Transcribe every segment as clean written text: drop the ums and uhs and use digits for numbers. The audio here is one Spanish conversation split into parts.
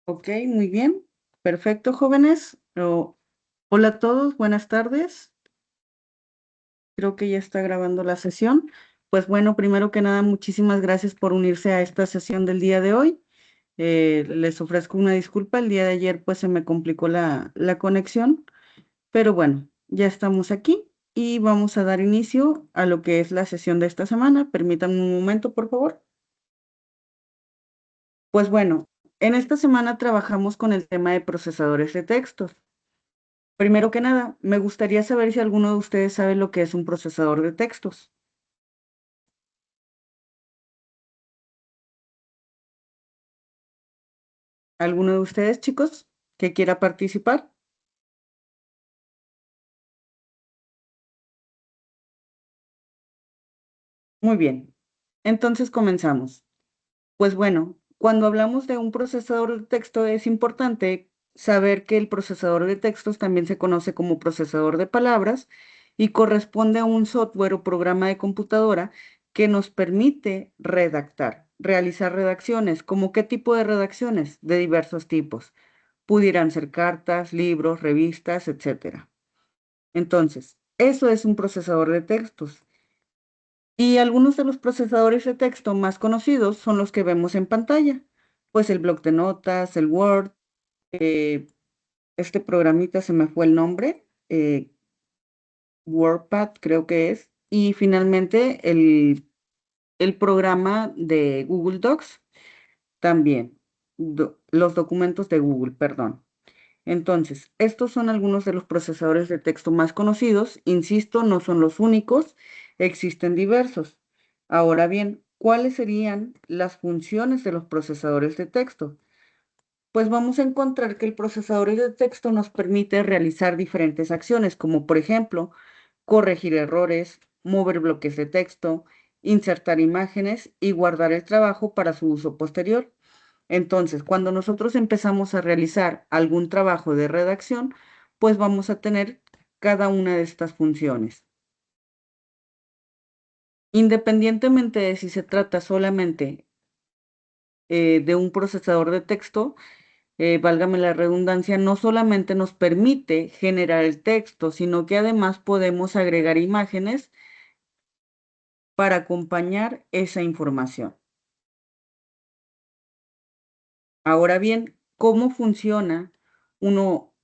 Ok, muy bien. Perfecto, jóvenes. Hola a todos, buenas tardes. Creo que ya está grabando la sesión. Pues bueno, primero que nada, muchísimas gracias por unirse a esta sesión del día de hoy. Les ofrezco una disculpa. El día de ayer pues se me complicó la conexión, pero bueno, ya estamos aquí y vamos a dar inicio a lo que es la sesión de esta semana. Permítanme un momento, por favor. Pues bueno, en esta semana trabajamos con el tema de procesadores de textos. Primero que nada, me gustaría saber si alguno de ustedes sabe lo que es un procesador de textos. ¿Alguno de ustedes, chicos, que quiera participar? Muy bien. Entonces comenzamos. Pues bueno, cuando hablamos de un procesador de texto es importante saber que el procesador de textos también se conoce como procesador de palabras y corresponde a un software o programa de computadora que nos permite redactar, realizar redacciones. ¿Cómo qué tipo de redacciones? De diversos tipos. Pudieran ser cartas, libros, revistas, etcétera. Entonces, eso es un procesador de textos. Y algunos de los procesadores de texto más conocidos son los que vemos en pantalla, pues el bloc de notas, el Word, eh, este programita se me fue el nombre, WordPad creo que es, y finalmente el programa de Google Docs también, los documentos de Google, perdón. Entonces, estos son algunos de los procesadores de texto más conocidos. Insisto, no son los únicos, existen diversos. Ahora bien, ¿cuáles serían las funciones de los procesadores de texto? Pues vamos a encontrar que el procesador de texto nos permite realizar diferentes acciones, como por ejemplo, corregir errores, mover bloques de texto, insertar imágenes y guardar el trabajo para su uso posterior. Entonces, cuando nosotros empezamos a realizar algún trabajo de redacción, pues vamos a tener cada una de estas funciones. Independientemente de si se trata solamente de un procesador de texto, válgame la redundancia, no solamente nos permite generar el texto, sino que además podemos agregar imágenes para acompañar esa información. Ahora bien, ¿cómo funciona uno,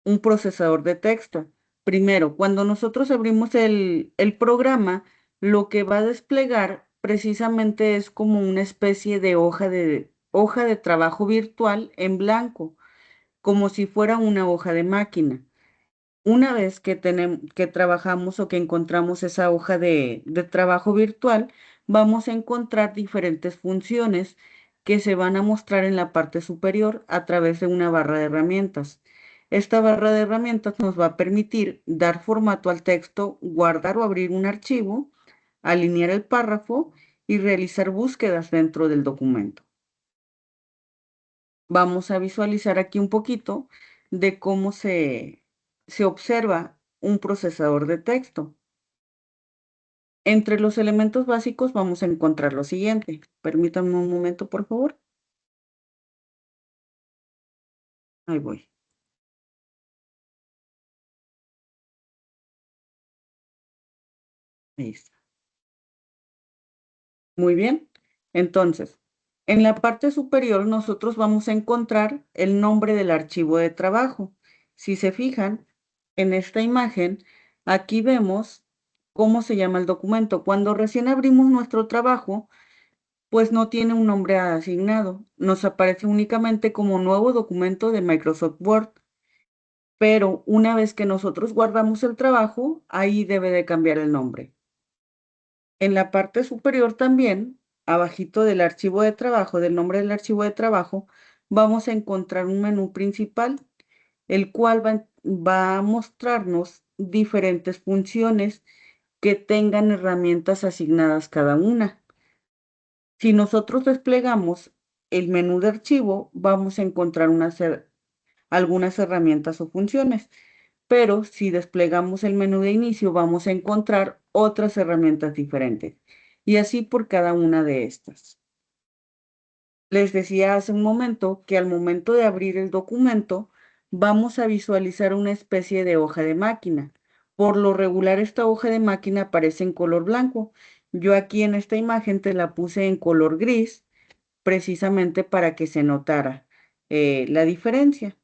un procesador de texto? Primero, cuando nosotros abrimos el programa, lo que va a desplegar precisamente es como una especie de hoja de trabajo virtual en blanco, como si fuera una hoja de máquina. Una vez que que trabajamos o que encontramos esa hoja de trabajo virtual, vamos a encontrar diferentes funciones que se van a mostrar en la parte superior a través de una barra de herramientas. Esta barra de herramientas nos va a permitir dar formato al texto, guardar o abrir un archivo, alinear el párrafo y realizar búsquedas dentro del documento. Vamos a visualizar aquí un poquito de cómo se observa un procesador de texto. Entre los elementos básicos vamos a encontrar lo siguiente. Permítanme un momento, por favor. Ahí voy. Ahí está. Muy bien. Entonces, en la parte superior nosotros vamos a encontrar el nombre del archivo de trabajo. Si se fijan en esta imagen, aquí vemos cómo se llama el documento. Cuando recién abrimos nuestro trabajo, pues no tiene un nombre asignado. Nos aparece únicamente como nuevo documento de Microsoft Word, pero una vez que nosotros guardamos el trabajo, ahí debe de cambiar el nombre. En la parte superior también, abajito del archivo de trabajo, del nombre del archivo de trabajo, vamos a encontrar un menú principal, el cual va a mostrarnos diferentes funciones que tengan herramientas asignadas cada una. Si nosotros desplegamos el menú de archivo, vamos a encontrar algunas herramientas o funciones, pero si desplegamos el menú de inicio, vamos a encontrar otras herramientas diferentes. Y así por cada una de estas. Les decía hace un momento que al momento de abrir el documento vamos a visualizar una especie de hoja de máquina. Por lo regular esta hoja de máquina aparece en color blanco. Yo aquí en esta imagen te la puse en color gris precisamente para que se notara la diferencia.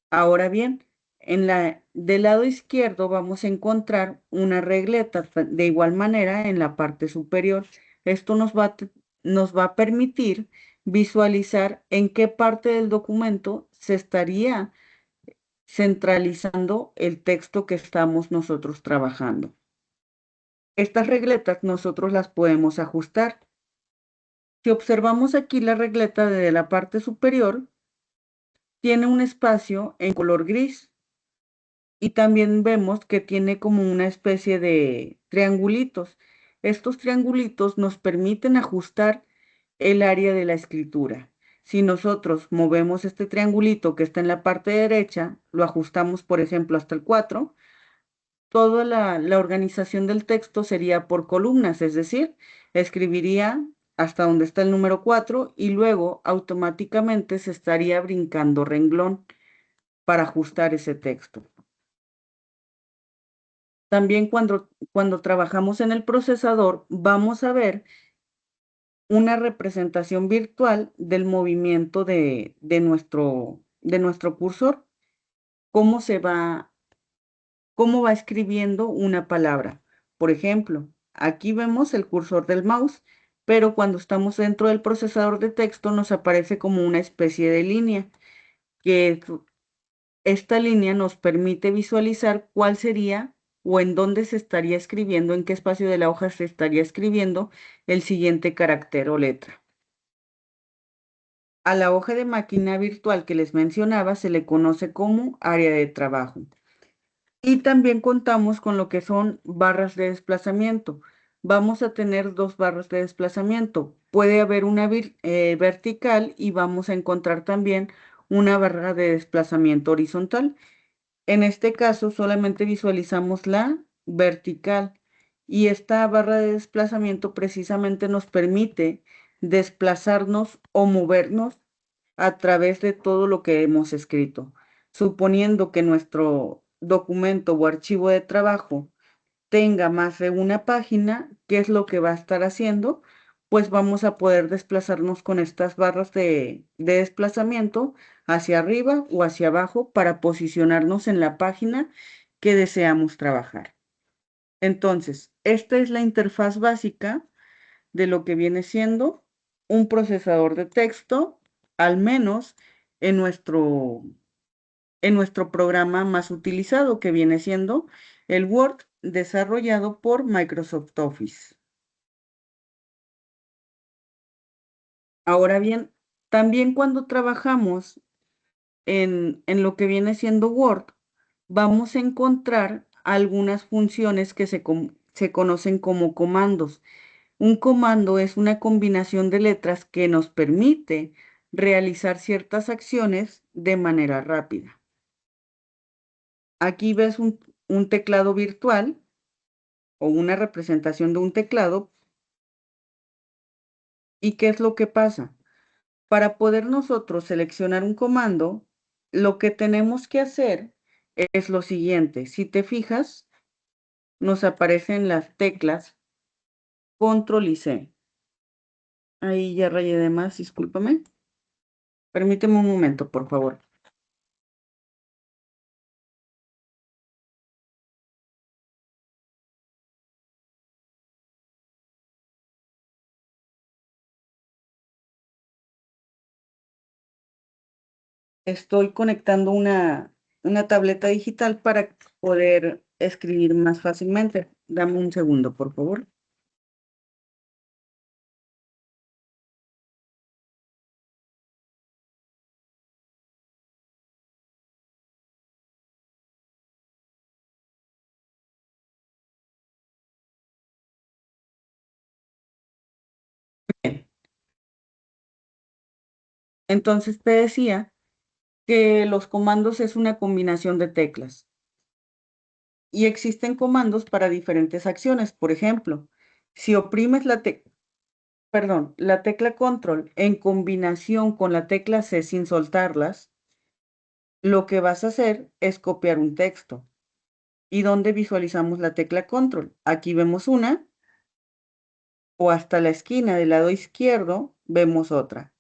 Ahora bien, del lado izquierdo vamos a encontrar una regleta de igual manera en la parte superior. Esto nos va a permitir visualizar en qué parte del documento se estaría centralizando el texto que estamos nosotros trabajando. Estas regletas nosotros las podemos ajustar. Si observamos aquí la regleta de la parte superior, tiene un espacio en color gris. Y también vemos que tiene como una especie de triangulitos. Estos triangulitos nos permiten ajustar el área de la escritura. Si nosotros movemos este triangulito que está en la parte derecha, lo ajustamos, por ejemplo, hasta el 4, toda la organización del texto sería por columnas, es decir, escribiría hasta donde está el número 4 y luego automáticamente se estaría brincando renglón para ajustar ese texto. También cuando trabajamos en el procesador, vamos a ver una representación virtual del movimiento de nuestro cursor, cómo cómo va escribiendo una palabra. Por ejemplo, aquí vemos el cursor del mouse, pero cuando estamos dentro del procesador de texto nos aparece como una especie de línea que esta línea nos permite visualizar cuál sería o en dónde se estaría escribiendo, en qué espacio de la hoja se estaría escribiendo el siguiente carácter o letra. A la hoja de máquina virtual que les mencionaba se le conoce como área de trabajo. Y también contamos con lo que son barras de desplazamiento. Vamos a tener dos barras de desplazamiento. Puede haber una vertical y vamos a encontrar también una barra de desplazamiento horizontal. En este caso solamente visualizamos la vertical y esta barra de desplazamiento precisamente nos permite desplazarnos o movernos a través de todo lo que hemos escrito. Suponiendo que nuestro documento o archivo de trabajo tenga más de una página, ¿qué es lo que va a estar haciendo? Pues vamos a poder desplazarnos con estas barras de desplazamiento hacia arriba o hacia abajo para posicionarnos en la página que deseamos trabajar. Entonces, esta es la interfaz básica de lo que viene siendo un procesador de texto, al menos en en nuestro programa más utilizado, que viene siendo el Word desarrollado por Microsoft Office. Ahora bien, también cuando trabajamos en lo que viene siendo Word, vamos a encontrar algunas funciones que se conocen como comandos. Un comando es una combinación de letras que nos permite realizar ciertas acciones de manera rápida. Aquí ves un teclado virtual o una representación de un teclado. ¿Y qué es lo que pasa? Para poder nosotros seleccionar un comando, lo que tenemos que hacer es lo siguiente. Si te fijas, nos aparecen las teclas Control y C. Ahí ya rayé de más, discúlpame. Permíteme un momento, por favor. Estoy conectando una tableta digital para poder escribir más fácilmente. Dame un segundo, por favor. Bien. Entonces te decía que los comandos es una combinación de teclas y existen comandos para diferentes acciones. Por ejemplo, si oprimes perdón, la tecla control en combinación con la tecla C sin soltarlas, lo que vas a hacer es copiar un texto. ¿Y dónde visualizamos la tecla control? Aquí vemos una, o hasta la esquina del lado izquierdo vemos otra,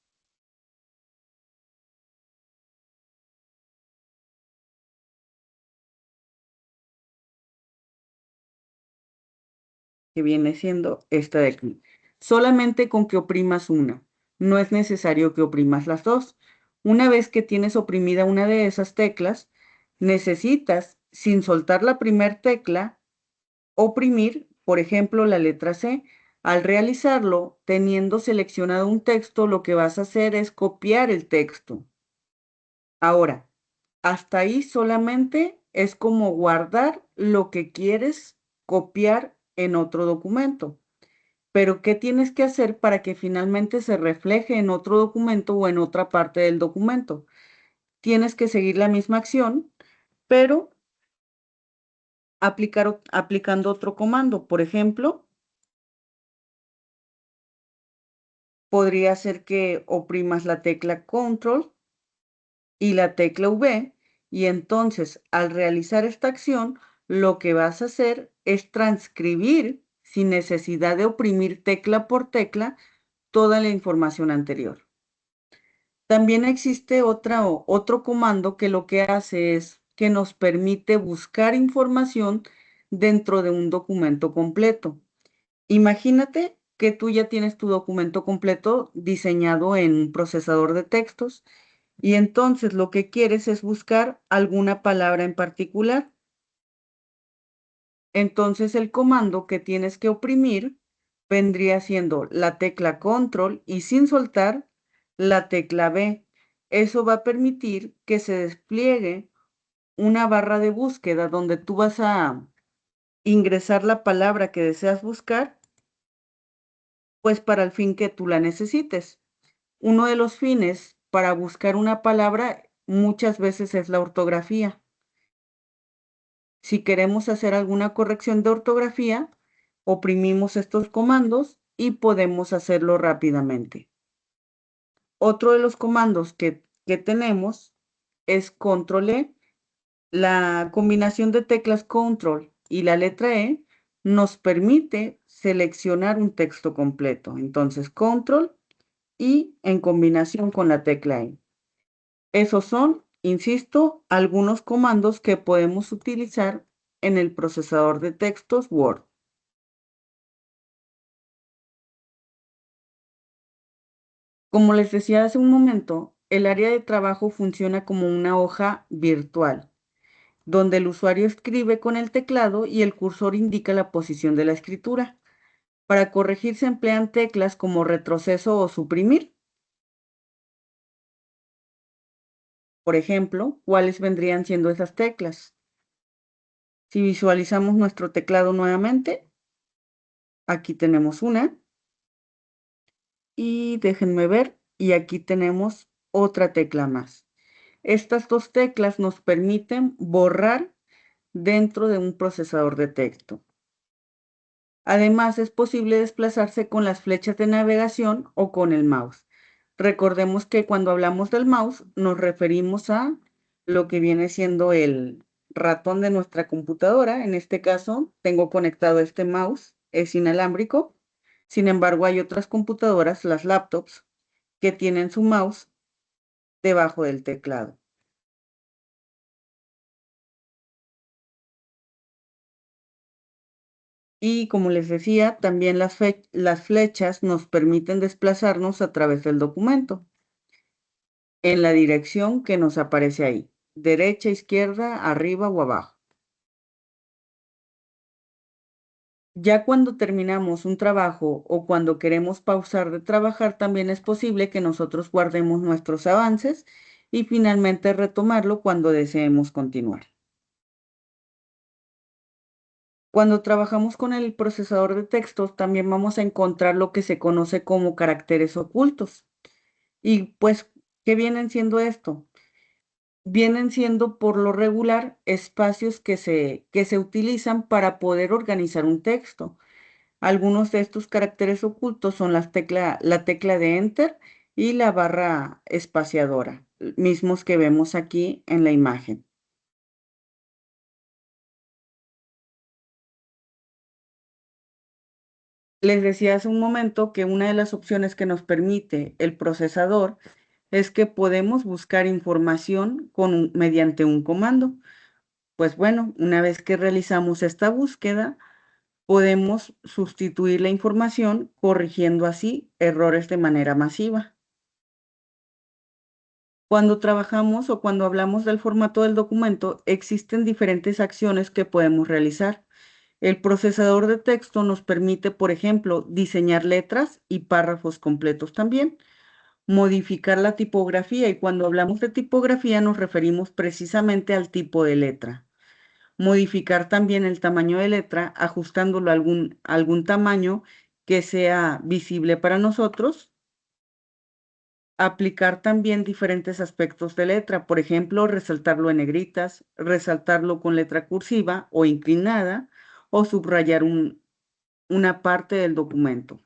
que viene siendo esta de aquí. Solamente con que oprimas una, no es necesario que oprimas las dos. Una vez que tienes oprimida una de esas teclas, necesitas, sin soltar la primera tecla, oprimir, por ejemplo, la letra C. Al realizarlo, teniendo seleccionado un texto, lo que vas a hacer es copiar el texto. Ahora, hasta ahí solamente es como guardar lo que quieres copiar en otro documento. Pero, ¿qué tienes que hacer para que finalmente se refleje en otro documento o en otra parte del documento? Tienes que seguir la misma acción, pero aplicando otro comando. Por ejemplo, podría ser que oprimas la tecla Control y la tecla V, y entonces al realizar esta acción, lo que vas a hacer es transcribir sin necesidad de oprimir tecla por tecla toda la información anterior. También existe otro comando que lo que hace es que nos permite buscar información dentro de un documento completo. Imagínate que tú ya tienes tu documento completo diseñado en un procesador de textos y entonces lo que quieres es buscar alguna palabra en particular. Entonces el comando que tienes que oprimir vendría siendo la tecla control y sin soltar la tecla B. Eso va a permitir que se despliegue una barra de búsqueda donde tú vas a ingresar la palabra que deseas buscar, pues para el fin que tú la necesites. Uno de los fines para buscar una palabra muchas veces es la ortografía. Si queremos hacer alguna corrección de ortografía, oprimimos estos comandos y podemos hacerlo rápidamente. Otro de los comandos que tenemos es Control E. La combinación de teclas Control y la letra E nos permite seleccionar un texto completo. Entonces, Control y en combinación con la tecla E. Esos son, insisto, algunos comandos que podemos utilizar en el procesador de textos Word. Como les decía hace un momento, el área de trabajo funciona como una hoja virtual, donde el usuario escribe con el teclado y el cursor indica la posición de la escritura. Para corregir se emplean teclas como retroceso o suprimir. Por ejemplo, ¿cuáles vendrían siendo esas teclas? Si visualizamos nuestro teclado nuevamente, aquí tenemos una y déjenme ver, y aquí tenemos otra tecla más. Estas dos teclas nos permiten borrar dentro de un procesador de texto. Además, es posible desplazarse con las flechas de navegación o con el mouse. Recordemos que cuando hablamos del mouse nos referimos a lo que viene siendo el ratón de nuestra computadora. En este caso, tengo conectado este mouse, es inalámbrico. Sin embargo, hay otras computadoras, las laptops, que tienen su mouse debajo del teclado. Y como les decía, también las flechas nos permiten desplazarnos a través del documento en la dirección que nos aparece ahí, derecha, izquierda, arriba o abajo. Ya cuando terminamos un trabajo o cuando queremos pausar de trabajar, también es posible que nosotros guardemos nuestros avances y finalmente retomarlo cuando deseemos continuar. Cuando trabajamos con el procesador de textos, también vamos a encontrar lo que se conoce como caracteres ocultos. Y pues, ¿qué vienen siendo esto? Vienen siendo por lo regular espacios que se utilizan para poder organizar un texto. Algunos de estos caracteres ocultos son la tecla de Enter y la barra espaciadora, mismos que vemos aquí en la imagen. Les decía hace un momento que una de las opciones que nos permite el procesador es que podemos buscar información mediante un comando. Pues bueno, una vez que realizamos esta búsqueda, podemos sustituir la información corrigiendo así errores de manera masiva. Cuando trabajamos o cuando hablamos del formato del documento, existen diferentes acciones que podemos realizar. El procesador de texto nos permite, por ejemplo, diseñar letras y párrafos completos también, modificar la tipografía, y cuando hablamos de tipografía nos referimos precisamente al tipo de letra. Modificar también el tamaño de letra, ajustándolo a algún tamaño que sea visible para nosotros. Aplicar también diferentes aspectos de letra, por ejemplo, resaltarlo en negritas, resaltarlo con letra cursiva o inclinada, o subrayar una parte del documento.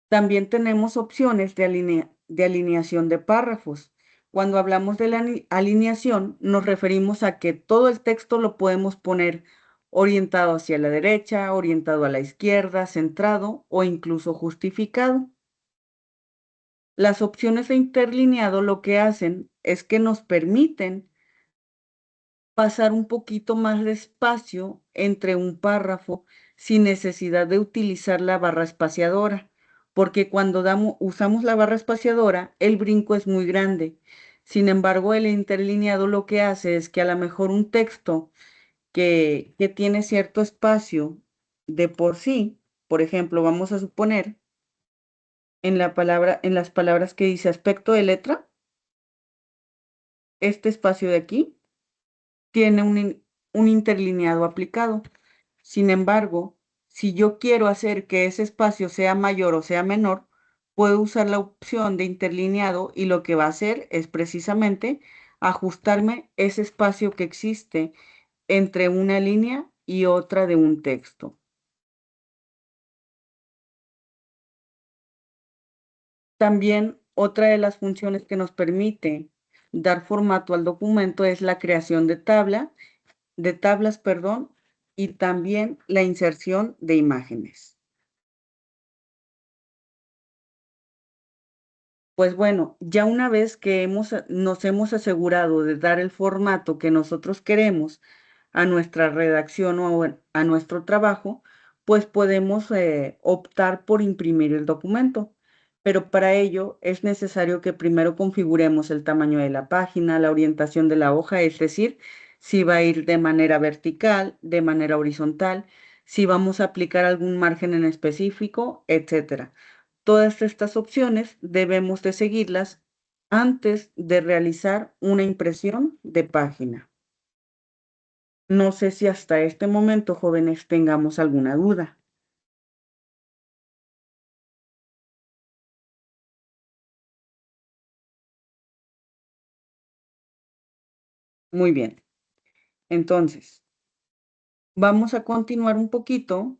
También tenemos opciones de alineación de párrafos. Cuando hablamos de la alineación, nos referimos a que todo el texto lo podemos poner orientado hacia la derecha, orientado a la izquierda, centrado o incluso justificado. Las opciones de interlineado lo que hacen es que nos permiten pasar un poquito más despacio entre un párrafo sin necesidad de utilizar la barra espaciadora, porque cuando usamos la barra espaciadora, el brinco es muy grande. Sin embargo, el interlineado lo que hace es que a lo mejor un texto que tiene cierto espacio de por sí, por ejemplo, vamos a suponer en las palabras que dice aspecto de letra, este espacio de aquí tiene un interlineado aplicado. Sin embargo, si yo quiero hacer que ese espacio sea mayor o sea menor, puedo usar la opción de interlineado, y lo que va a hacer es precisamente ajustarme ese espacio que existe entre una línea y otra de un texto. También otra de las funciones que nos permite dar formato al documento es la creación de tablas, perdón, y también la inserción de imágenes. Pues bueno, ya una vez que nos hemos asegurado de dar el formato que nosotros queremos a nuestra redacción o a nuestro trabajo, pues podemos optar por imprimir el documento. Pero para ello es necesario que primero configuremos el tamaño de la página, la orientación de la hoja, es decir, si va a ir de manera vertical, de manera horizontal, si vamos a aplicar algún margen en específico, etcétera. Todas estas opciones debemos de seguirlas antes de realizar una impresión de página. No sé si hasta este momento, jóvenes, tengamos alguna duda. Muy bien. Entonces, vamos a continuar un poquito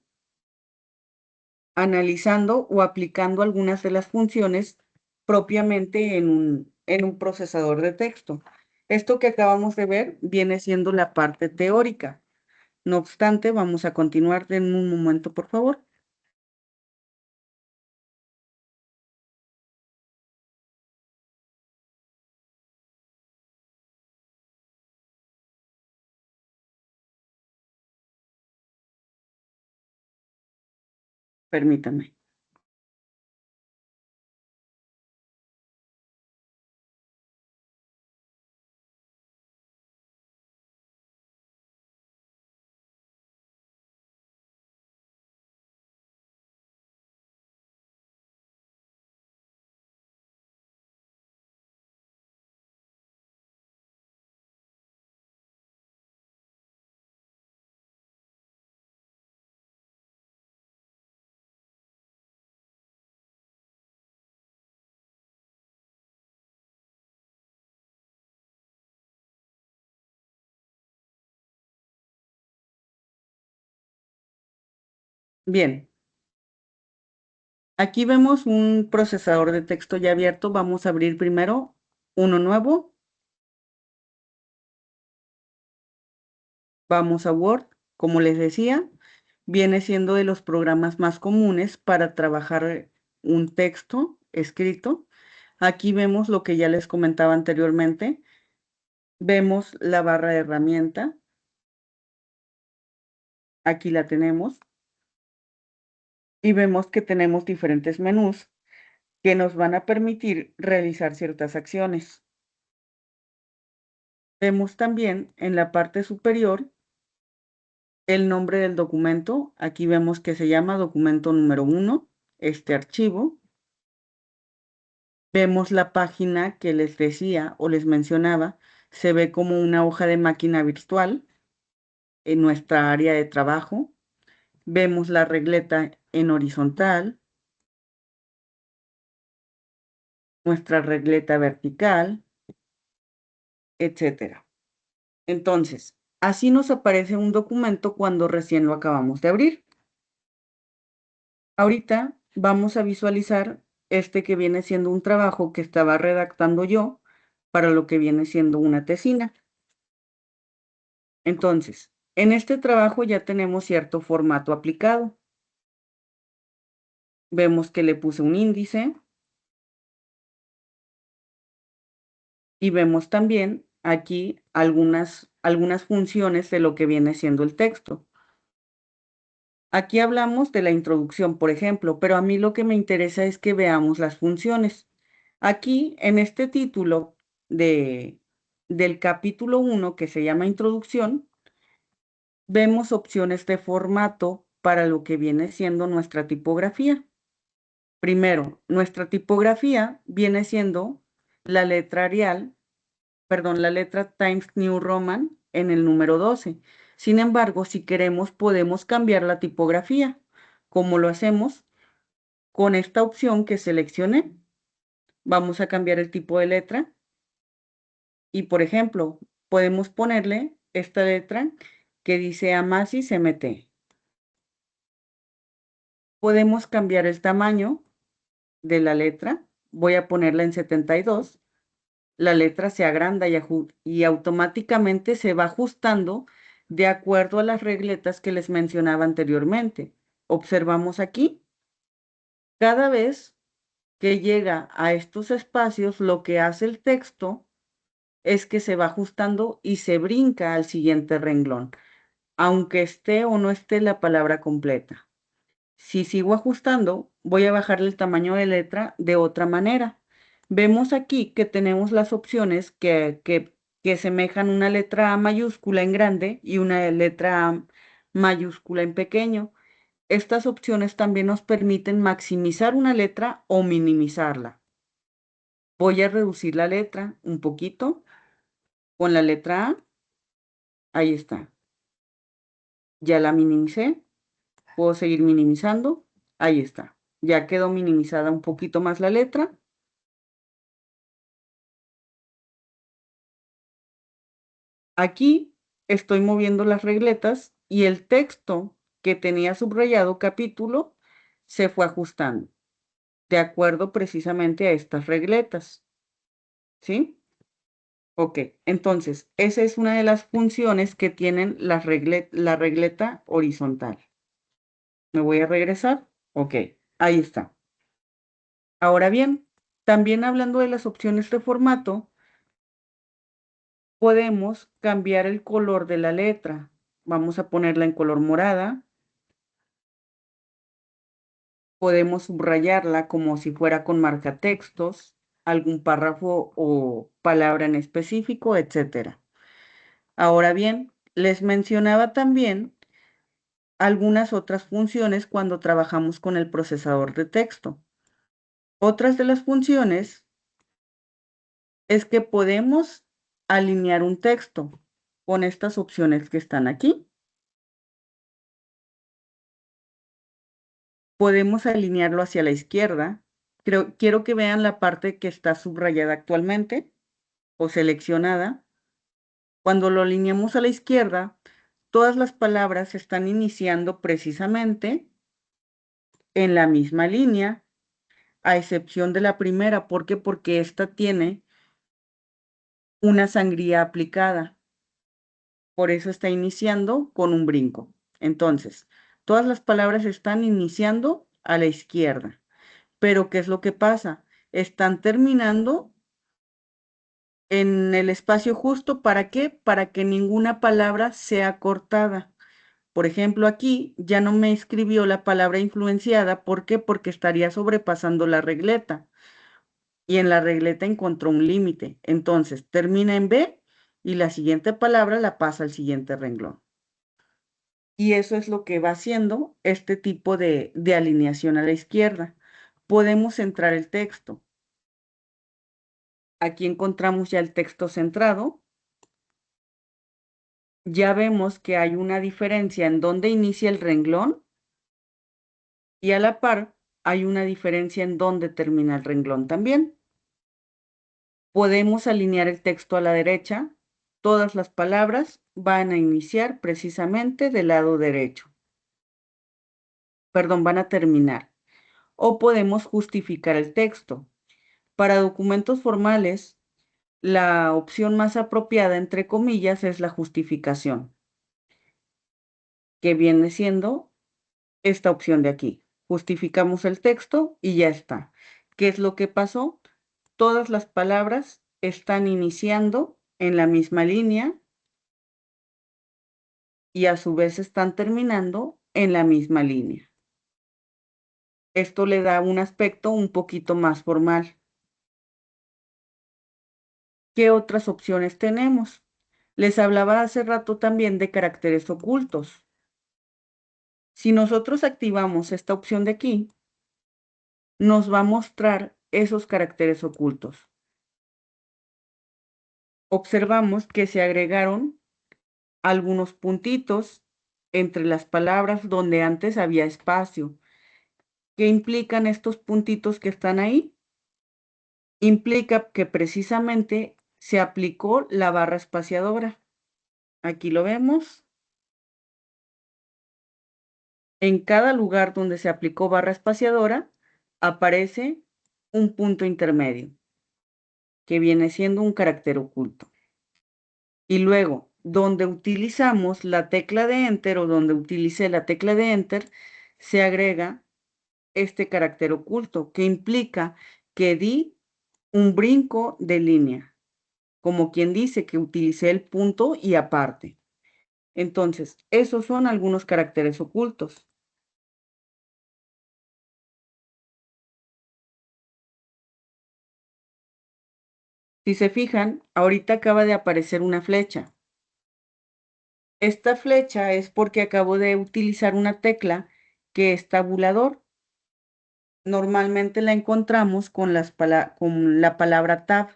analizando o aplicando algunas de las funciones propiamente en un procesador de texto. Esto que acabamos de ver viene siendo la parte teórica. No obstante, vamos a continuar en un momento, por favor. Permítame. Bien, aquí vemos un procesador de texto ya abierto. Vamos a abrir primero uno nuevo. Vamos a Word. Como les decía, viene siendo de los programas más comunes para trabajar un texto escrito. Aquí vemos lo que ya les comentaba anteriormente. Vemos la barra de herramienta. Aquí la tenemos. Y vemos que tenemos diferentes menús que nos van a permitir realizar ciertas acciones. Vemos también en la parte superior el nombre del documento. Aquí vemos que se llama documento número 1, este archivo. Vemos la página que les decía o les mencionaba, se ve como una hoja de máquina virtual en nuestra área de trabajo. Vemos la regleta en horizontal, nuestra regleta vertical, etcétera. Entonces, así nos aparece un documento cuando recién lo acabamos de abrir. Ahorita vamos a visualizar este que viene siendo un trabajo que estaba redactando yo para lo que viene siendo una tesina. Entonces, en este trabajo ya tenemos cierto formato aplicado. Vemos que le puse un índice y vemos también aquí algunas funciones de lo que viene siendo el texto. Aquí hablamos de la introducción, por ejemplo, pero a mí lo que me interesa es que veamos las funciones. Aquí, en este título del capítulo 1, que se llama Introducción, vemos opciones de formato para lo que viene siendo nuestra tipografía. Primero, nuestra tipografía viene siendo la letra Arial, perdón, la letra Times New Roman en el número 12. Sin embargo, si queremos, podemos cambiar la tipografía. ¿Cómo lo hacemos? Con esta opción que seleccioné, vamos a cambiar el tipo de letra y, por ejemplo, podemos ponerle esta letra que dice Amasis MT. Podemos cambiar el tamaño de la letra. Voy a ponerla en 72. La letra se agranda y automáticamente se va ajustando de acuerdo a las regletas que les mencionaba anteriormente. Observamos aquí, cada vez que llega a estos espacios, lo que hace el texto es que se va ajustando y se brinca al siguiente renglón, aunque esté o no esté la palabra completa. Si sigo ajustando, voy a bajarle el tamaño de letra de otra manera. Vemos aquí que tenemos las opciones que semejan una letra A mayúscula en grande y una letra A mayúscula en pequeño. Estas opciones también nos permiten maximizar una letra o minimizarla. Voy a reducir la letra un poquito con la letra A. Ahí está. Ya la minimicé. Puedo seguir minimizando. Ahí está. Ya quedó minimizada un poquito más la letra. Aquí estoy moviendo las regletas y el texto que tenía subrayado capítulo se fue ajustando de acuerdo precisamente a estas regletas. ¿Sí? Ok, entonces esa es una de las funciones que tienen la regleta horizontal. Me voy a regresar. Ok, ahí está. Ahora bien, también hablando de las opciones de formato, podemos cambiar el color de la letra. Vamos a ponerla en color morada. Podemos subrayarla como si fuera con marcatextos, algún párrafo o palabra en específico, etcétera. Ahora bien, les mencionaba también algunas otras funciones cuando trabajamos con el procesador de texto. Otras de las funciones es que podemos alinear un texto con estas opciones que están aquí. Podemos alinearlo hacia la izquierda. Quiero que vean la parte que está subrayada actualmente o seleccionada. Cuando lo alineamos a la izquierda, todas las palabras están iniciando precisamente en la misma línea, a excepción de la primera. ¿Por qué? Porque esta tiene una sangría aplicada. Por eso está iniciando con un brinco. Entonces, todas las palabras están iniciando a la izquierda. Pero ¿qué es lo que pasa? Están terminando en el espacio justo. ¿Para qué? Para que ninguna palabra sea cortada. Por ejemplo, aquí ya no me escribió la palabra influenciada. ¿Por qué? Porque estaría sobrepasando la regleta. Y en la regleta encontró un límite. Entonces, termina en B y la siguiente palabra la pasa al siguiente renglón. Y eso es lo que va haciendo este tipo de alineación a la izquierda. Podemos centrar el texto. Aquí encontramos ya el texto centrado. Ya vemos que hay una diferencia en dónde inicia el renglón y a la par hay una diferencia en dónde termina el renglón también. Podemos alinear el texto a la derecha. Todas las palabras van a iniciar precisamente del lado derecho. Perdón, van a terminar. O podemos justificar el texto. Para documentos formales, la opción más apropiada, entre comillas, es la justificación, que viene siendo esta opción de aquí. Justificamos el texto y ya está. ¿Qué es lo que pasó? Todas las palabras están iniciando en la misma línea y a su vez están terminando en la misma línea. Esto le da un aspecto un poquito más formal. ¿Qué otras opciones tenemos? Les hablaba hace rato también de caracteres ocultos. Si nosotros activamos esta opción de aquí, nos va a mostrar esos caracteres ocultos. Observamos que se agregaron algunos puntitos entre las palabras donde antes había espacio. ¿Qué implican estos puntitos que están ahí? Implica que precisamente se aplicó la barra espaciadora. Aquí lo vemos. En cada lugar donde se aplicó barra espaciadora, aparece un punto intermedio, que viene siendo un carácter oculto. Y luego, donde utilizamos la tecla de Enter o donde utilicé la tecla de Enter, se agrega este carácter oculto, que implica que di un brinco de línea, como quien dice que utilicé el punto y aparte. Entonces, esos son algunos caracteres ocultos. Si se fijan, ahorita acaba de aparecer una flecha. Esta flecha es porque acabo de utilizar una tecla que es tabulador. Normalmente la encontramos con la palabra tab.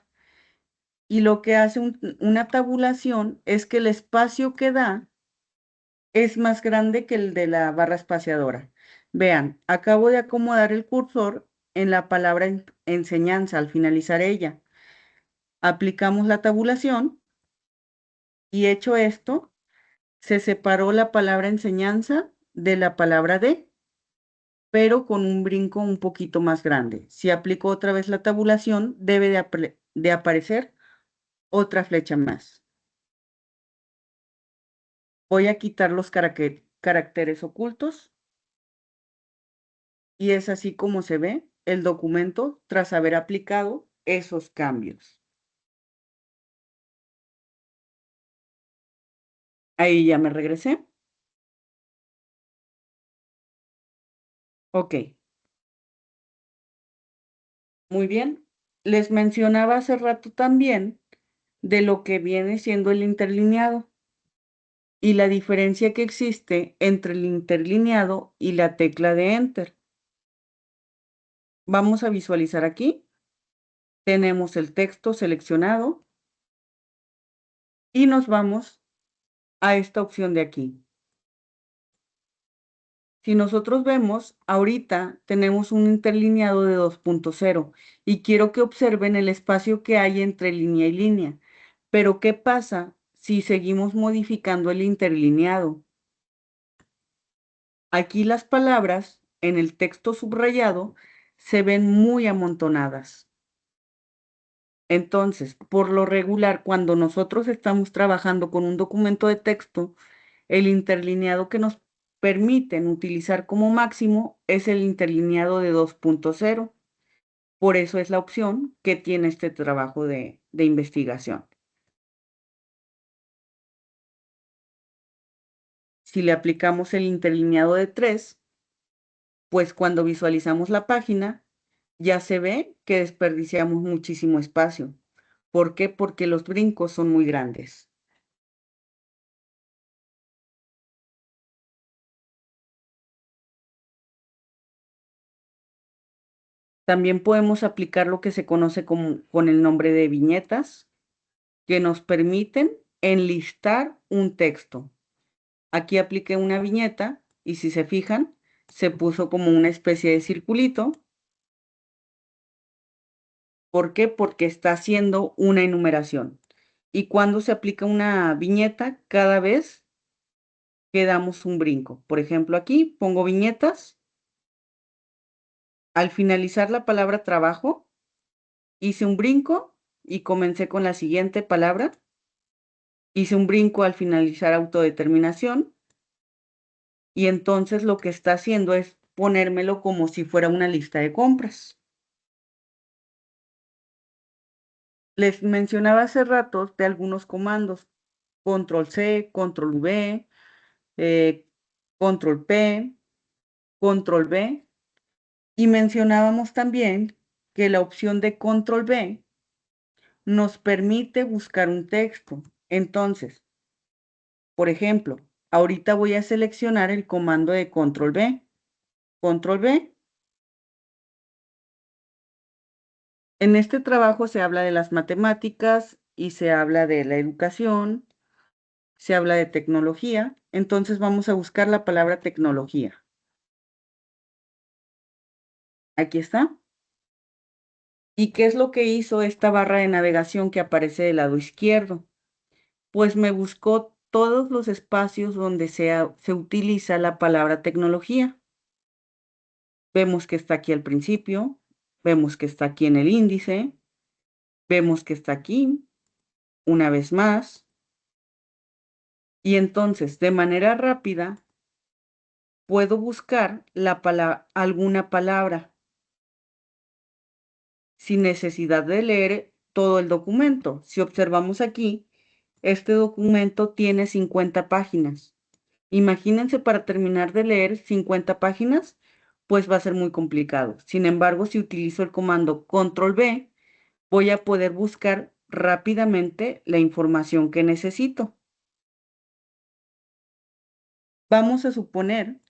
Y lo que hace una tabulación es que el espacio que da es más grande que el de la barra espaciadora. Vean, acabo de acomodar el cursor en la palabra enseñanza al finalizar ella. Aplicamos la tabulación y hecho esto, se separó la palabra enseñanza de la palabra de, pero con un brinco un poquito más grande. Si aplico otra vez la tabulación, debe de aparecer otra flecha más. Voy a quitar los caracteres ocultos y es así como se ve el documento tras haber aplicado esos cambios. Ahí ya me regresé. Ok, muy bien. Les mencionaba hace rato también de lo que viene siendo el interlineado y la diferencia que existe entre el interlineado y la tecla de Enter. Vamos a visualizar aquí. Tenemos el texto seleccionado y nos vamos a esta opción de aquí. Si nosotros vemos, ahorita tenemos un interlineado de 2.0 y quiero que observen el espacio que hay entre línea y línea. Pero ¿qué pasa si seguimos modificando el interlineado? Aquí las palabras en el texto subrayado se ven muy amontonadas. Entonces, por lo regular, cuando nosotros estamos trabajando con un documento de texto, el interlineado que nos permiten utilizar como máximo es el interlineado de 2.0. Por eso es la opción que tiene este trabajo de investigación. Si le aplicamos el interlineado de 3, pues cuando visualizamos la página, ya se ve que desperdiciamos muchísimo espacio. ¿Por qué? Porque los brincos son muy grandes. También podemos aplicar lo que se conoce con el nombre de viñetas, que nos permiten enlistar un texto. Aquí apliqué una viñeta y si se fijan, se puso como una especie de circulito. ¿Por qué? Porque está haciendo una enumeración. Y cuando se aplica una viñeta, cada vez que damos un brinco. Por ejemplo, aquí pongo viñetas. Al finalizar la palabra trabajo, hice un brinco y comencé con la siguiente palabra. Hice un brinco al finalizar autodeterminación y entonces lo que está haciendo es ponérmelo como si fuera una lista de compras. Les mencionaba hace rato de algunos comandos, control C, control V, control P, control V, y mencionábamos también que la opción de control V nos permite buscar un texto. Entonces, por ejemplo, ahorita voy a seleccionar el comando de control V. Control V. En este trabajo se habla de las matemáticas y se habla de la educación, se habla de tecnología. Entonces vamos a buscar la palabra tecnología. Aquí está. ¿Y qué es lo que hizo esta barra de navegación que aparece del lado izquierdo? Pues me buscó todos los espacios donde se utiliza la palabra tecnología. Vemos que está aquí al principio, vemos que está aquí en el índice, vemos que está aquí, una vez más. Y entonces, de manera rápida, puedo buscar alguna palabra sin necesidad de leer todo el documento. Si observamos aquí, este documento tiene 50 páginas. Imagínense para terminar de leer 50 páginas, pues va a ser muy complicado. Sin embargo, si utilizo el comando control V, voy a poder buscar rápidamente la información que necesito. Vamos a suponer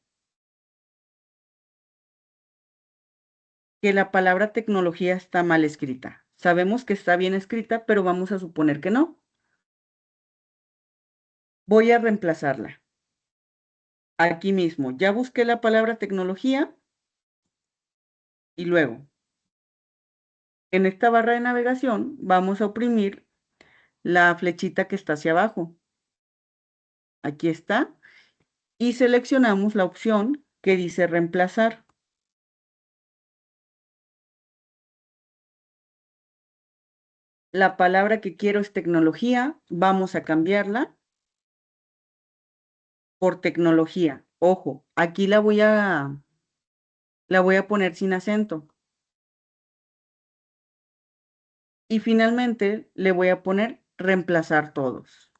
que la palabra tecnología está mal escrita. Sabemos que está bien escrita, pero vamos a suponer que no. Voy a reemplazarla. Aquí mismo, ya busqué la palabra tecnología y luego, en esta barra de navegación, vamos a oprimir la flechita que está hacia abajo. Aquí está. Y seleccionamos la opción que dice reemplazar. La palabra que quiero es tecnología. Vamos a cambiarla por tecnología. Ojo, aquí la voy a poner sin acento. Y finalmente le voy a poner reemplazar todos.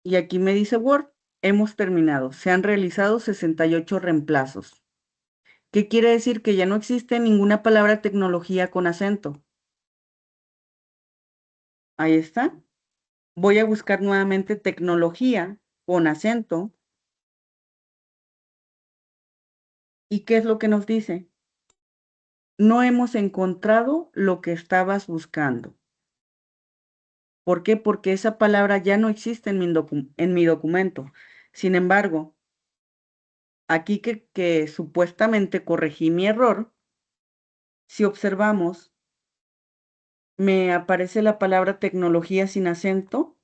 Y aquí me dice Word, hemos terminado. Se han realizado 68 reemplazos. ¿Qué quiere decir? Que ya no existe ninguna palabra tecnología con acento. Ahí está. Voy a buscar nuevamente tecnología con acento. ¿Y qué es lo que nos dice? No hemos encontrado lo que estabas buscando. ¿Por qué? Porque esa palabra ya no existe en mi documento. Sin embargo, aquí que supuestamente corregí mi error, si observamos, me aparece la palabra tecnología sin acento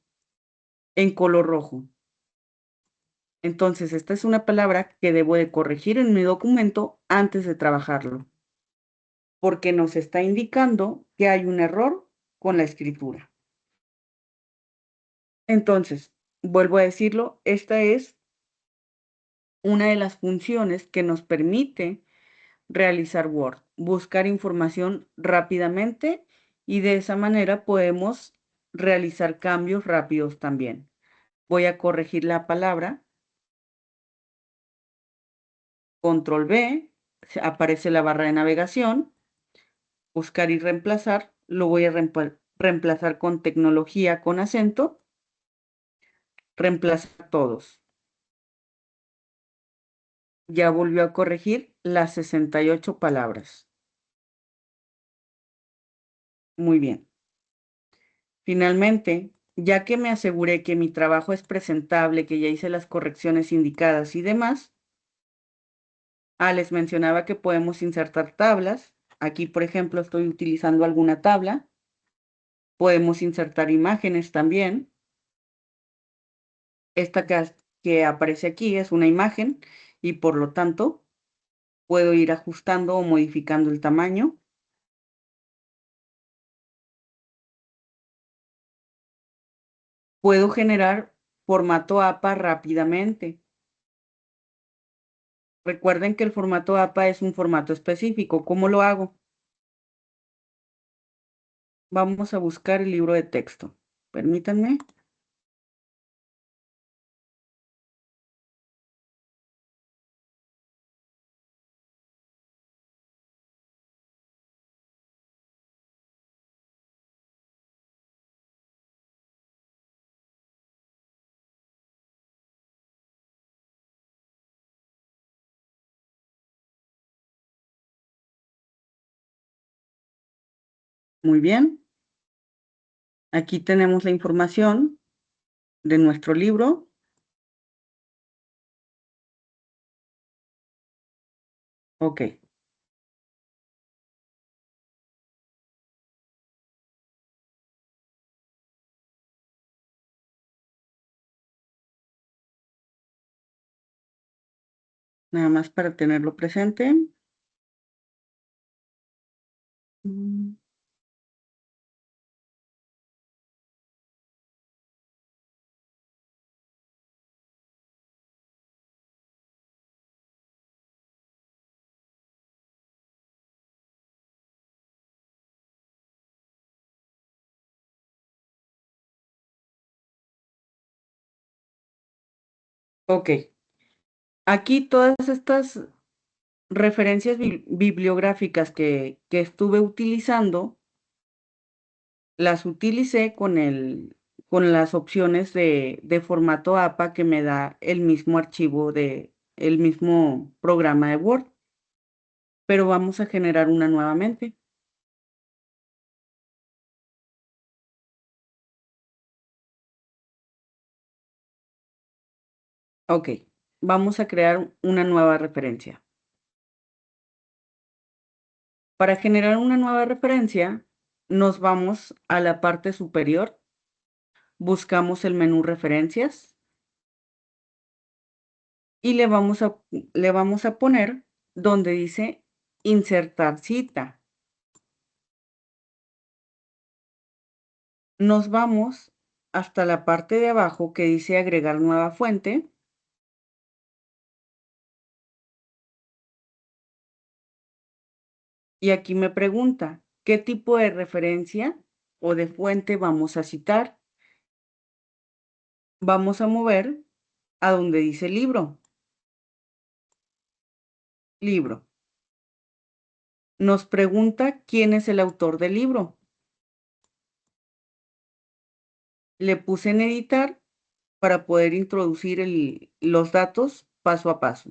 en color rojo. Entonces, esta es una palabra que debo de corregir en mi documento antes de trabajarlo, porque nos está indicando que hay un error con la escritura. Entonces, vuelvo a decirlo, esta es una de las funciones que nos permite realizar Word, buscar información rápidamente y de esa manera podemos realizar cambios rápidos también. Voy a corregir la palabra, control V, aparece la barra de navegación, buscar y reemplazar, lo voy a reemplazar con tecnología con acento, reemplazar todos. Ya volvió a corregir las 68 palabras. Muy bien. Finalmente, ya que me aseguré que mi trabajo es presentable, que ya hice las correcciones indicadas y demás, les mencionaba que podemos insertar tablas. Aquí, por ejemplo, estoy utilizando alguna tabla. Podemos insertar imágenes también. Esta que aparece aquí es una imagen y por lo tanto puedo ir ajustando o modificando el tamaño. Puedo generar formato APA rápidamente. Recuerden que el formato APA es un formato específico. ¿Cómo lo hago? Vamos a buscar el libro de texto. Permítanme. Muy bien. Aquí tenemos la información de nuestro libro. Ok. Nada más para tenerlo presente. Mm, Ok. Aquí todas estas referencias bibliográficas que estuve utilizando, las utilicé con las opciones de formato APA que me da el mismo archivo el mismo programa de Word, pero vamos a generar una nuevamente. Ok, vamos a crear una nueva referencia. Para generar una nueva referencia, nos vamos a la parte superior, buscamos el menú referencias y le vamos a poner donde dice insertar cita. Nos vamos hasta la parte de abajo que dice agregar nueva fuente y aquí me pregunta qué tipo de referencia o de fuente vamos a citar. Vamos a mover a donde dice libro. Libro. Nos pregunta quién es el autor del libro. Le puse en editar para poder introducir los datos paso a paso.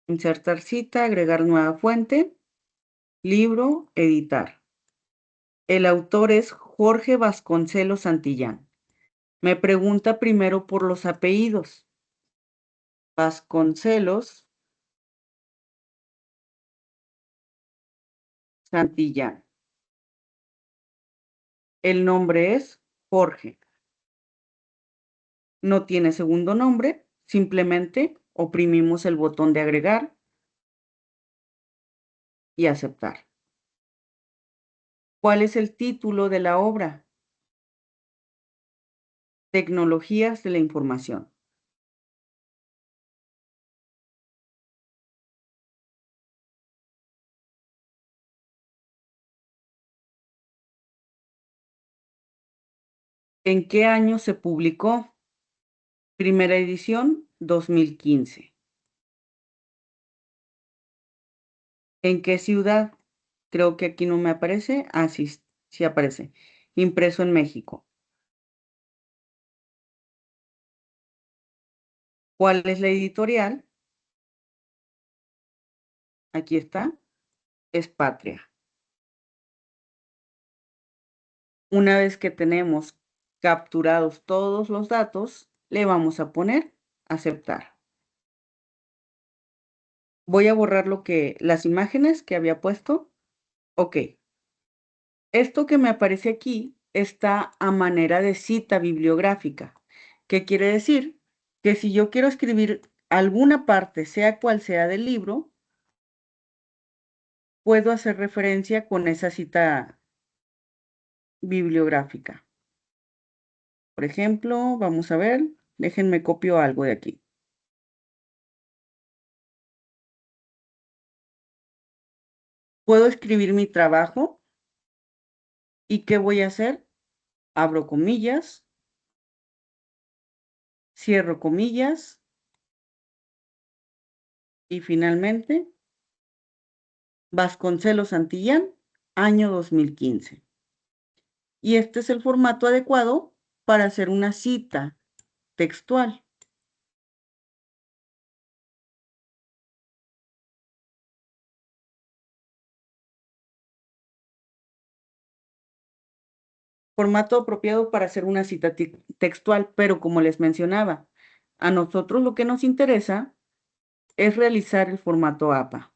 Insertar cita, agregar nueva fuente, libro, editar. El autor es Jorge Vasconcelos Santillán. Me pregunta primero por los apellidos. Vasconcelos Santillán. El nombre es Jorge. no tiene segundo nombre, simplemente oprimimos el botón de agregar y aceptar. ¿Cuál es el título de la obra? Tecnologías de la información. ¿En qué año se publicó? Primera edición, 2015. ¿En qué ciudad? Creo que aquí no me aparece. Ah, sí, sí aparece. Impreso en México. ¿Cuál es la editorial? Aquí está. Es Patria. Una vez que tenemos capturados todos los datos, le vamos a poner aceptar. Voy a borrar las imágenes que había puesto. Ok. Esto que me aparece aquí está a manera de cita bibliográfica. ¿Qué quiere decir? Que si yo quiero escribir alguna parte, sea cual sea del libro, puedo hacer referencia con esa cita bibliográfica. Por ejemplo, vamos a ver, déjenme copio algo de aquí. Puedo escribir mi trabajo y ¿qué voy a hacer? Abro comillas, cierro comillas y finalmente Vasconcelos Santillán, año 2015. Y este es el formato adecuado para hacer una cita textual. Formato apropiado para hacer una cita textual, pero como les mencionaba, a nosotros lo que nos interesa es realizar el formato APA.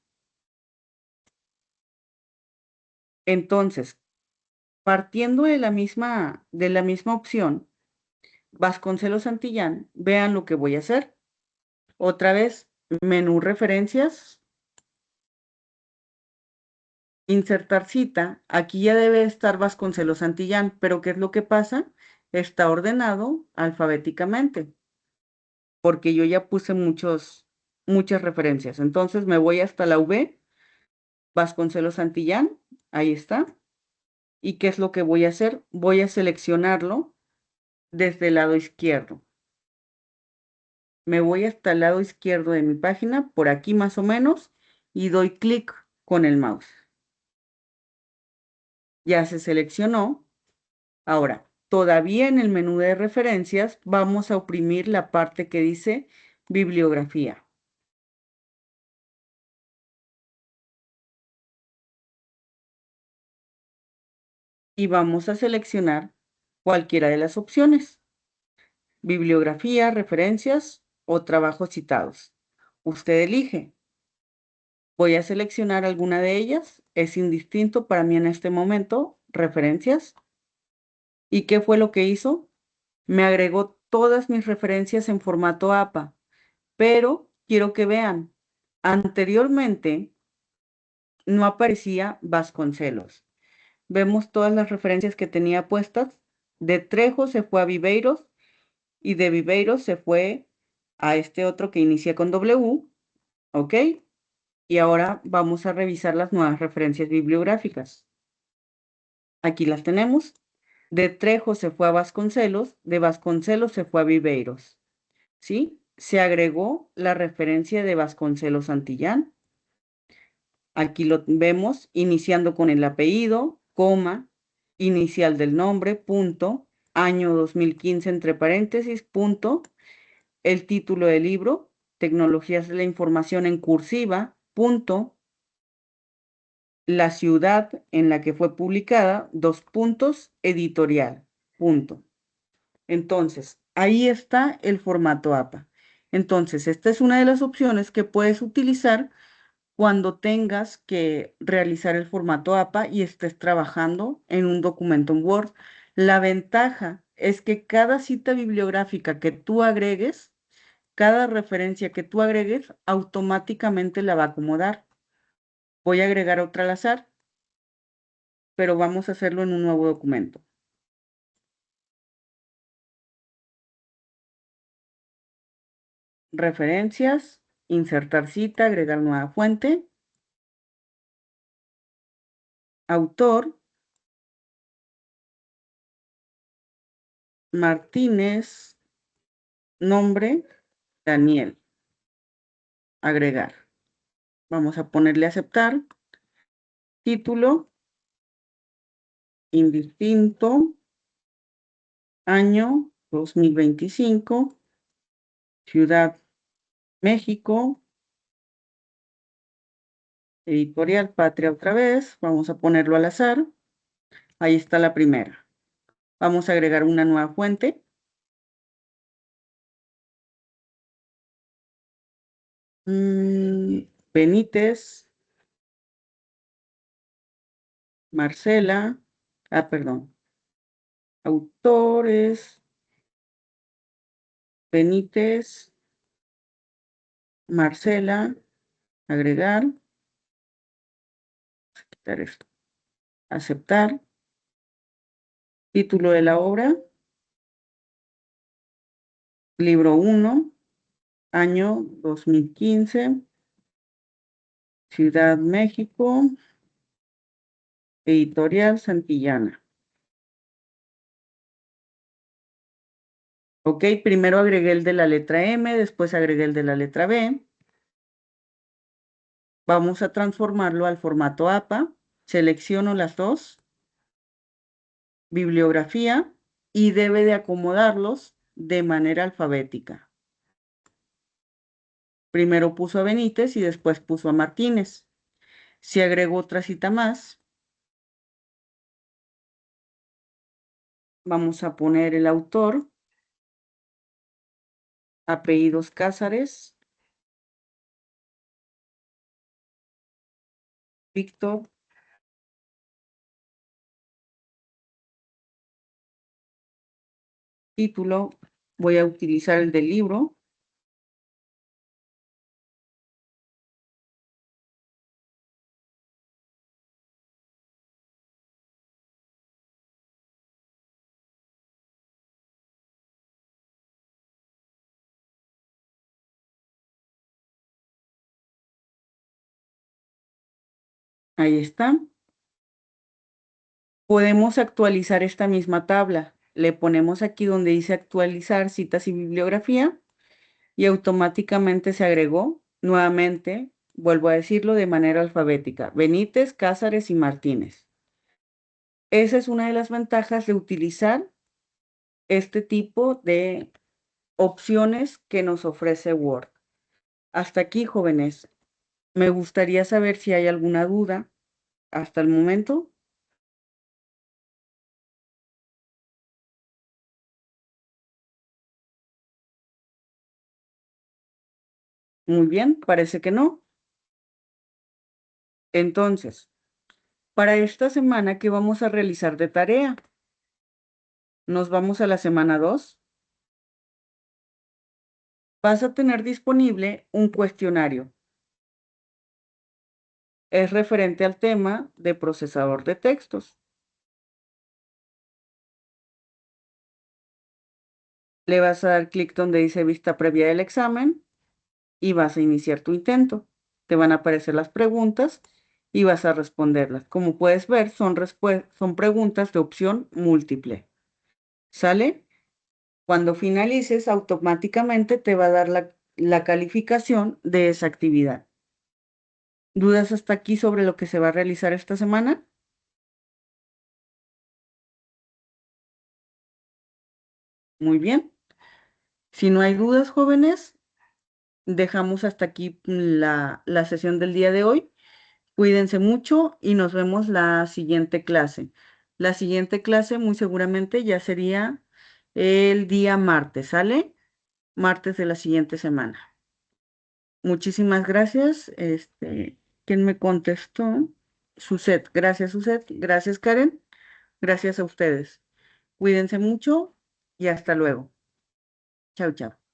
Entonces, partiendo de la misma opción, Vasconcelos Santillán, vean lo que voy a hacer. Otra vez, menú referencias, insertar cita. Aquí ya debe estar Vasconcelos Santillán, pero ¿qué es lo que pasa? Está ordenado alfabéticamente, porque yo ya puse muchas referencias. Entonces me voy hasta la V, Vasconcelos Santillán, ahí está. ¿Y qué es lo que voy a hacer? Voy a seleccionarlo desde el lado izquierdo. Me voy hasta el lado izquierdo de mi página, por aquí más o menos, y doy clic con el mouse. Ya se seleccionó. Ahora, todavía en el menú de referencias vamos a oprimir la parte que dice bibliografía. Y vamos a seleccionar cualquiera de las opciones: bibliografía, referencias o trabajos citados. Usted elige. Voy a seleccionar alguna de ellas. Es indistinto para mí en este momento. Referencias. ¿Y qué fue lo que hizo? Me agregó todas mis referencias en formato APA. Pero quiero que vean, anteriormente no aparecía Vasconcelos. Vemos todas las referencias que tenía puestas. De Trejo se fue a Viveiros y de Viveiros se fue a este otro que inicia con W, ¿ok? Y ahora vamos a revisar las nuevas referencias bibliográficas. Aquí las tenemos. De Trejo se fue a Vasconcelos, de Vasconcelos se fue a Viveiros, ¿sí? Se agregó la referencia de Vasconcelos Santillán. Aquí lo vemos iniciando con el apellido, coma, inicial del nombre, punto, año 2015 entre paréntesis, punto, el título del libro, Tecnologías de la Información en cursiva, punto, la ciudad en la que fue publicada, dos puntos, editorial, punto. Entonces, ahí está el formato APA. Entonces, esta es una de las opciones que puedes utilizar cuando tengas que realizar el formato APA y estés trabajando en un documento en Word. La ventaja es que cada cita bibliográfica que tú agregues, cada referencia que tú agregues, automáticamente la va a acomodar. Voy a agregar otra al azar, pero vamos a hacerlo en un nuevo documento. Referencias, insertar cita, agregar nueva fuente, autor, Martínez, nombre, Daniel, agregar. Vamos a ponerle aceptar, título, indistinto, año 2025, Ciudad México, editorial Patria otra vez, vamos a ponerlo al azar. Ahí está la primera. Vamos a agregar una nueva fuente. Benítez, Marcela, perdón, autores, Benítez, Marcela, agregar, quitar esto, aceptar, título de la obra, libro 1, año 2015, Ciudad México, editorial Santillana. Ok, primero agregué el de la letra M, después agregué el de la letra B. Vamos a transformarlo al formato APA. Selecciono las dos, bibliografía, y debe de acomodarlos de manera alfabética. Primero puso a Benítez y después puso a Martínez. Si agrego otra cita más, vamos a poner el autor, apellidos Cázares, Víctor, título, voy a utilizar el del libro, ahí está. Podemos actualizar esta misma tabla. Le ponemos aquí donde dice actualizar citas y bibliografía y automáticamente se agregó nuevamente, vuelvo a decirlo, de manera alfabética, Benítez, Cázares y Martínez. Esa es una de las ventajas de utilizar este tipo de opciones que nos ofrece Word. Hasta aquí, jóvenes. Me gustaría saber si hay alguna duda hasta el momento. Muy bien, parece que no. Entonces, para esta semana, ¿qué vamos a realizar de tarea? Nos vamos a la semana 2. Vas a tener disponible un cuestionario. Es referente al tema de procesador de textos. Le vas a dar clic donde dice vista previa del examen y vas a iniciar tu intento. Te van a aparecer las preguntas y vas a responderlas. Como puedes ver, son preguntas de opción múltiple. ¿Sale? Cuando finalices, automáticamente te va a dar la calificación de esa actividad. ¿Dudas hasta aquí sobre lo que se va a realizar esta semana? Muy bien. Si no hay dudas, jóvenes, dejamos hasta aquí la sesión del día de hoy. Cuídense mucho y nos vemos la siguiente clase. La siguiente clase muy seguramente ya sería el día martes, ¿sale? Martes de la siguiente semana. Muchísimas gracias. ¿Quién me contestó? Suset. Gracias, Suset. Gracias, Karen. Gracias a ustedes. Cuídense mucho y hasta luego. Chao, chao.